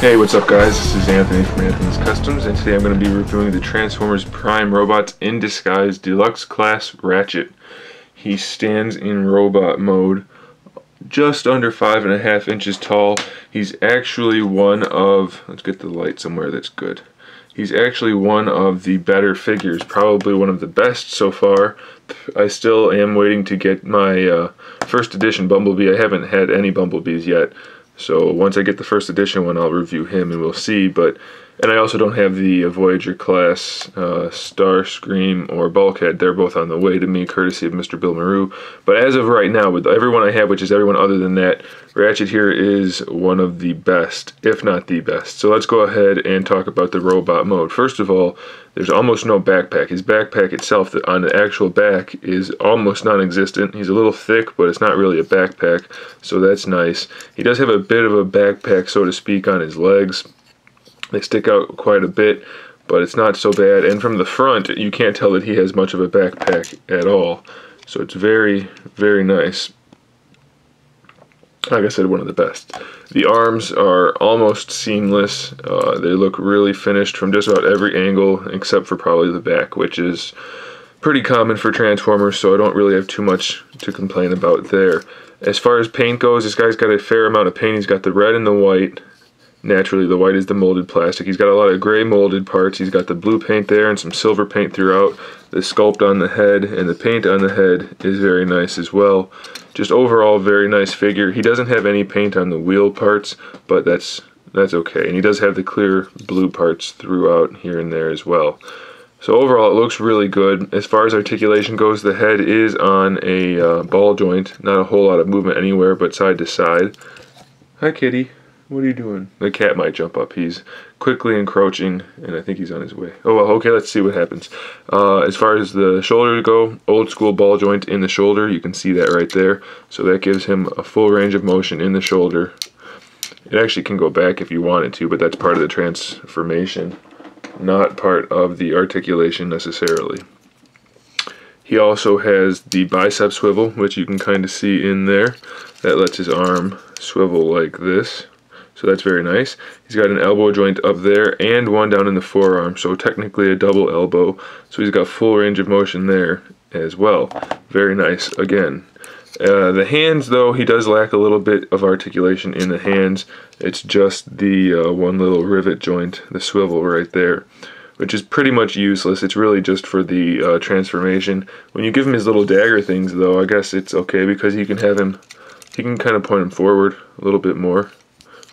Hey, what's up guys? This is Anthony from Anthony's Customs, and today I'm going to be reviewing the Transformers Prime Robots in Disguise Deluxe Class Ratchet. He stands in robot mode, just under 5.5 inches tall. He's actually one of, let's get the light somewhere that's good. He's actually one of the better figures, probably one of the best so far. I still am waiting to get my first edition Bumblebee. I haven't had any Bumblebees yet. So once I get the first edition one, I'll review him and we'll see. And I also don't have the Voyager class Starscream or Bulkhead. They're both on the way to me, courtesy of Mr. Bill Maru. But as of right now, with everyone I have, which is everyone other than that, Ratchet here is one of the best, if not the best. So let's go ahead and talk about the robot mode. First of all, there's almost no backpack. His backpack itself, on the actual back, is almost non-existent. He's a little thick, but it's not really a backpack, so that's nice. He does have a bit of a backpack, so to speak, on his legs. They stick out quite a bit, but it's not so bad. And from the front, you can't tell that he has much of a backpack at all. So it's very, very nice. Like I said, one of the best. The arms are almost seamless. They look really finished from just about every angle, except for probably the back, which is pretty common for Transformers, so I don't really have too much to complain about there. As far as paint goes, this guy's got a fair amount of paint. He's got the red and the white. Naturally, the white is the molded plastic. He's got a lot of gray molded parts. He's got the blue paint there and some silver paint throughout. The sculpt on the head and the paint on the head is very nice as well. Just overall, very nice figure. He doesn't have any paint on the wheel parts, but that's okay. And he does have the clear blue parts throughout here and there as well. So overall, it looks really good. As far as articulation goes, the head is on a ball joint. Not a whole lot of movement anywhere, but side to side. Hi, kitty. What are you doing? The cat might jump up. He's quickly encroaching, and I think he's on his way. Oh, well, okay, let's see what happens. As far as the shoulders go, old school ball joint in the shoulder. You can see that right there. So that gives him a full range of motion in the shoulder. It actually can go back if you wanted to, but that's part of the transformation, not part of the articulation necessarily. He also has the bicep swivel, which you can kind of see in there. That lets his arm swivel like this. So that's very nice. He's got an elbow joint up there and one down in the forearm, so technically a double elbow. So he's got full range of motion there as well. Very nice again. The hands, though, he does lack a little bit of articulation in the hands. It's just the one little rivet joint, the swivel right there, which is pretty much useless. It's really just for the transformation. When you give him his little dagger things, though, I guess it's okay because he can kind of point him forward a little bit more,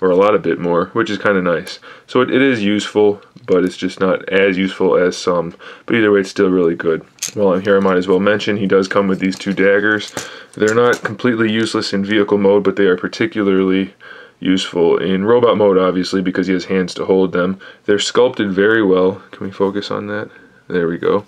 or a lot of bit more, which is kind of nice. So it is useful, but it's just not as useful as some. But either way, it's still really good. While I'm here, I might as well mention he does come with these two daggers. They're not completely useless in vehicle mode, but they are particularly useful in robot mode, obviously, because he has hands to hold them. They're sculpted very well. Can we focus on that? There we go.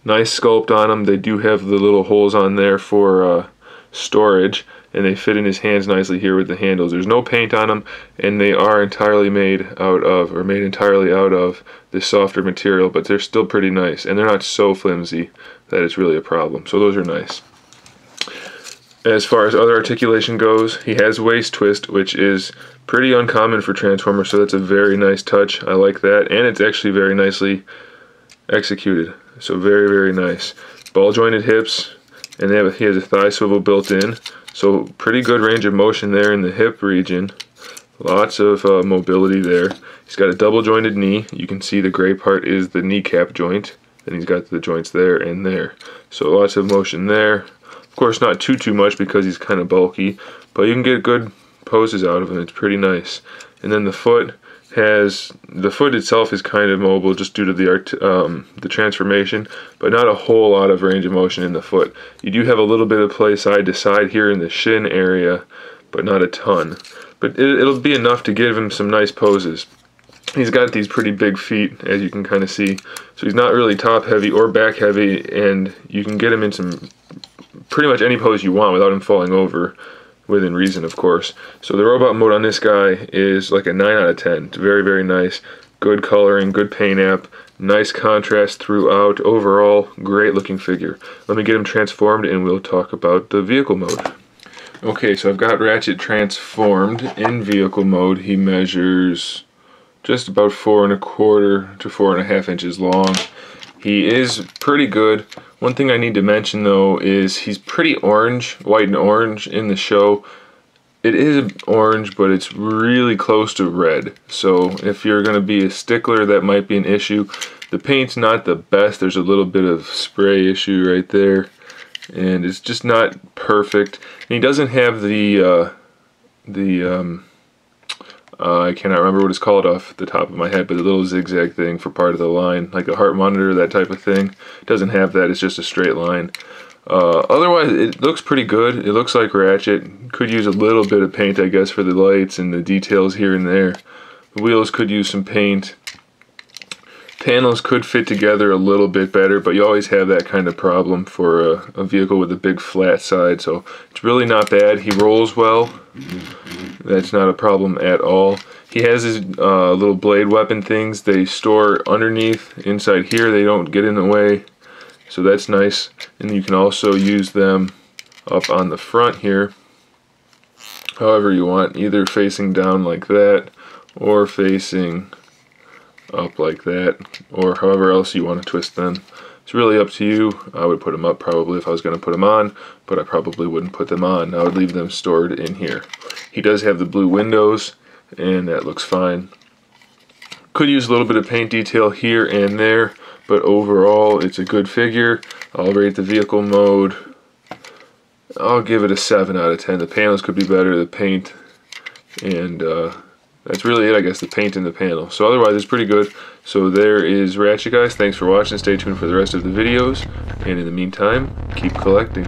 Nice sculpt on them. They do have the little holes on there for storage, and they fit in his hands nicely here with the handles. There's no paint on them, and they are entirely made entirely out of this softer material, but they're still pretty nice, and they're not so flimsy that it's really a problem. So those are nice. As far as other articulation goes, he has waist twist, which is pretty uncommon for Transformers, so that's a very nice touch. I like that, and it's actually very nicely executed. So very, very nice. Ball jointed hips, and he has a thigh swivel built in. So pretty good range of motion there in the hip region. Lots of mobility there. He's got a double jointed knee. You can see the gray part is the kneecap joint. And he's got the joints there and there. So lots of motion there. Of course, not too much because he's kind of bulky, but you can get good poses out of him. It's pretty nice. And then the foot itself is kind of mobile just due to the transformation, but not a whole lot of range of motion in the foot. You do have a little bit of play side to side here in the shin area, but not a ton. But it'll be enough to give him some nice poses. He's got these pretty big feet, as you can kind of see, so he's not really top heavy or back heavy, and you can get him in some pretty much any pose you want without him falling over, within reason, of course. So the robot mode on this guy is like a 9 out of 10. It's very, very nice. Good coloring, good paint app, nice contrast throughout. Overall, great looking figure. Let me get him transformed and we'll talk about the vehicle mode. Okay, so I've got Ratchet transformed in vehicle mode. He measures just about 4¼ to 4½ inches long. He is pretty good. One thing I need to mention though is he's pretty orange, white and orange in the show. It is orange, but it's really close to red. So if you're going to be a stickler, that might be an issue. The paint's not the best. There's a little bit of spray issue right there, and it's just not perfect. And he doesn't have I cannot remember what it's called off the top of my head, but the little zigzag thing for part of the line, like a heart monitor, that type of thing. It doesn't have that. It's just a straight line. Otherwise, it looks pretty good. It looks like Ratchet. Could use a little bit of paint, I guess, for the lights and the details here and there. The wheels could use some paint. Panels could fit together a little bit better, but you always have that kind of problem for a vehicle with a big flat side, so it's really not bad. He rolls well. That's not a problem at all. He has his little blade weapon things. They store underneath, inside here. They don't get in the way, so that's nice. And you can also use them up on the front here, however you want, either facing down like that, or facing up like that, or however else you want to twist them. It's really up to you. I would put them up probably if I was going to put them on, but I probably wouldn't put them on. I would leave them stored in here. He does have the blue windows, and that looks fine. Could use a little bit of paint detail here and there, but overall it's a good figure. I'll rate the vehicle mode, I'll give it a 7 out of 10. The panels could be better, the paint, and that's really it, I guess, the paint and the panel. So otherwise it's pretty good. So there is Ratchet, guys. Thanks for watching. Stay tuned for the rest of the videos, and in the meantime, keep collecting.